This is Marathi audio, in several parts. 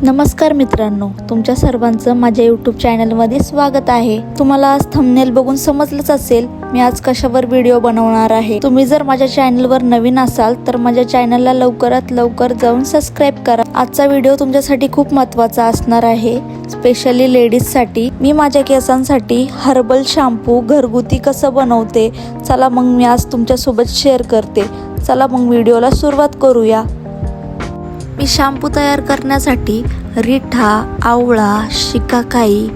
नमस्कार मित्रांनो, तुमच्या सर्वांचं माझ्या यूट्यूब चॅनलमध्ये स्वागत आहे। तुम्हाला आज थंबनेल बघून समजलंच असेल मी आज कशावर व्हिडिओ बनवणार आहे। तुम्ही जर माझ्या चॅनलवर नवीन असाल तर माझ्या चॅनलला लवकरात लवकर जाऊन सबस्क्राइब करा। आजचा व्हिडिओ तुमच्यासाठी खूप महत्त्वाचा असणार आहे, स्पेशली लेडीज साठी। मी माझ्या केसांसाठी हर्बल शॅम्पू घरगुती कसं बनवते चला मग मी आज तुमच्यासोबत शेअर करते। चला मग व्हिडिओला सुरुवात करूया। मी शॅम्पू तयार करण्यासाठी रिठा, आवळा, शिकाकाई,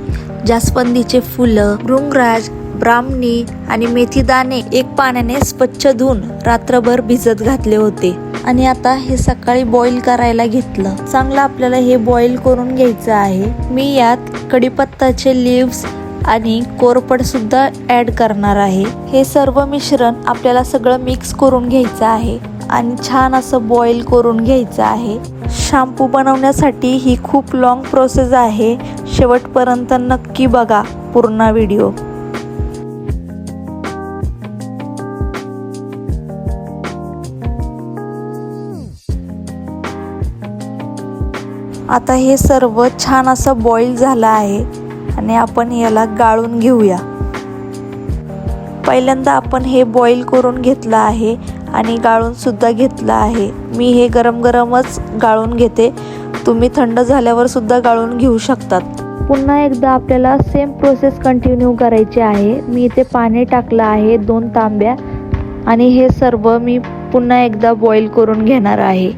जास्वंदीचे फुलं, भृंगराज, ब्राह्मणी आणि मेथी दाणे एक पाण्याने स्वच्छ धुवून रात्रभर भिजत घातले होते आणि आता हे सकाळी बॉईल करायला घेतलं। चांगलं आपल्याला हे बॉईल करून घ्यायचं आहे। मी यात कढीपत्त्याचे लीव्स आणि कोरफड सुद्धा ॲड करणार आहे। हे सर्व मिश्रण आपल्याला सगळं मिक्स करून घ्यायचं आहे आणि छान असं बॉईल करून घ्यायचं आहे। शॅम्पू बनवण्यासाठी ही खूप लॉंग प्रोसेस आहे, शेवटपर्यंत नक्की बघा पूर्ण व्हिडिओ। आता हे सर्व छान असं बॉईल झालं आहे आणि आपण याला गाळून घेऊया। पहिल्यांदा आपण हे बॉईल करून घेतलं आहे आणि गाळून सुद्धा घेतलं आहे। मी हे गरम गरमच गाळून घेते, तुम्ही थंड झाल्यावर सुद्धा गाळून घेऊ शकतात। पुन्हा एकदा आपल्याला सेम प्रोसेस कंटिन्यू करायची आहे। मी इथे पाणी टाकलं आहे 2 तांब्या आणि हे सर्व मी पुन्हा एकदा बॉईल करून घेणार आहे।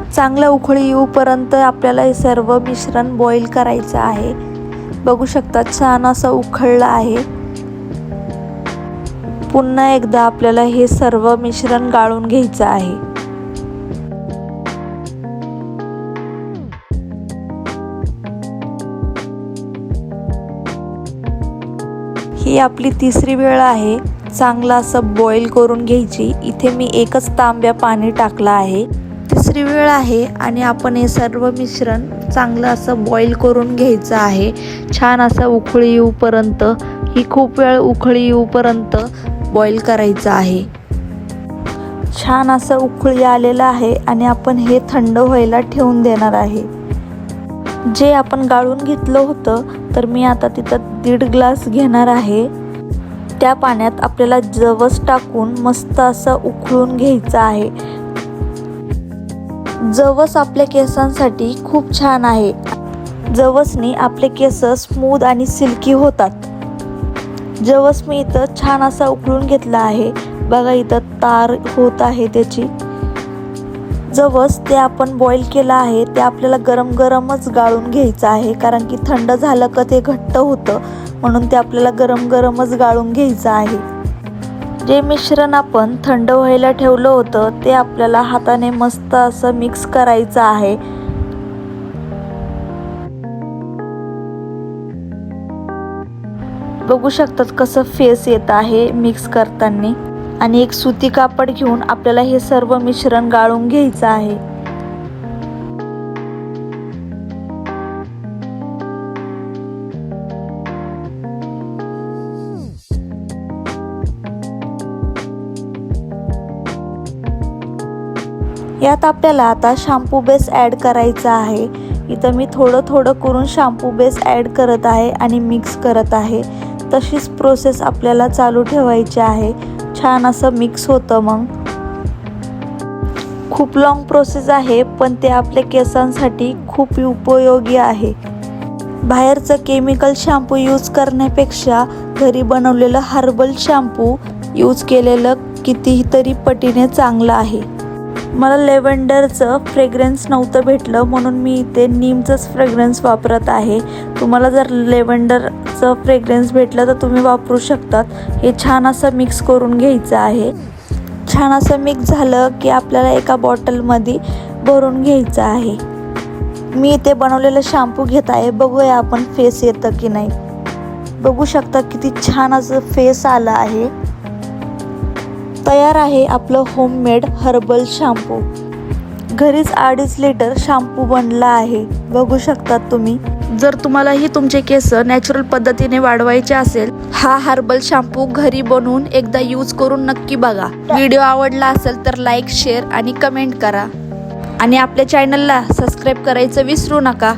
चांगलं उकळी येऊपर्यंत आपल्याला हे सर्व मिश्रण बॉईल करायचं आहे। बघू शकता छान असं उकळलं आहे। पुन्हा एकदा आपल्याला हे सर्व मिश्रण गाळून घ्यायचं आहे। ही आपली तिसरी वेळ आहे चांगलं असं बॉईल करून घ्यायची। इथे मी एकच तांब्या पाणी टाकलं आहे। तिसरी वेळ आहे आणि आपण हे सर्व मिश्रण चांगलं असं बॉईल करून घ्यायचं आहे। छान असं उकळी येऊपर्यंत, ही खूप वेळ उकळी येऊपर्यंत बॉईल करायचं आहे। छान असं उकळी आलेलं आहे आणि आपण हे थंड व्हायला ठेवून देणार आहे। जे आपण गाळून घेतलं होतं तर मी आता तिथं 1.5 ग्लास घेणार आहे। त्या पाण्यात आपल्याला जवस टाकून मस्त असं उकळून घ्यायचं आहे। जवस आपल्या केसांसाठी खूप छान आहे। जवसने आपले केस स्मूथ आणि सिल्की होतात। जवस मी इथं छान असा उकळून घेतला आहे, बघा इथं तार होत आहे त्याची। जवस ते आपण बॉईल केलं आहे ते आपल्याला गरम गरमच गाळून घ्यायचं आहे, कारण की थंड झालं का ते घट्ट होतं, म्हणून ते आपल्याला गरम गरमच गाळून घ्यायचं आहे। जे मिश्रण आपण थंड व्हायला ठेवलं होतं ते आपल्याला हाताने मस्त असं मिक्स करायचं आहे। बघू शकतात कसं फेस येत आहे मिक्स करताना। आणि एक सुती कापड घेऊन आपल्याला हे सर्व मिश्रण गाळून घ्यायचं आहे। यात आपल्याला आता शॅम्पू बेस ॲड करायचा आहे। इथं मी थोडं थोडं करून शॅम्पू बेस ॲड करत आहे आणि मिक्स करत आहे। तशीच प्रोसेस आपल्याला चालू ठेवायची आहे। छान असं मिक्स होतं मग। खूप लॉंग प्रोसेस आहे पण ते आपल्या केसांसाठी खूप उपयोगी आहे। बाहेरचं केमिकल शॅम्पू यूज करण्यापेक्षा घरी बनवलेलं हर्बल शॅम्पू यूज केलेलं कितीतरी पटीने चांगलं आहे। मला लेव्हेंडरचं फ्रेग्रन्स नव्हतं भेटलं म्हणून मी इथे नीमचंच फ्रेग्रन्स वापरत आहे। तुम्हाला जर लेव्हेंडरचं फ्रेग्रन्स भेटलं तर तुम्ही वापरू शकतात। हे छान असं मिक्स करून घ्यायचं आहे। छान असं मिक्स झालं की आपल्याला एका बॉटलमध्ये भरून घ्यायचं आहे। मी इथे बनवलेलं शॅम्पू घेत आहे, बघूया आपण फेस येतं की नाही। बघू शकता किती छान असं फेस आलं आहे। तयार आहे आपलं होममेड हर्बल शॅम्पू। घरीच 2.5 लिटर शॅम्पू बनला आहे, बघू शकतात तुम्ही। जर तुम्हालाही तुमचे केस नॅचरल पद्धतीने वाढवायचे असेल, हा हर्बल शॅम्पू घरी बनवून एकदा यूज करून नक्की बघा। व्हिडिओ आवडला असेल तर लाईक, शेअर आणि कमेंट करा। आणि आपल्या चॅनलला सबस्क्राईब करायचं विसरू नका.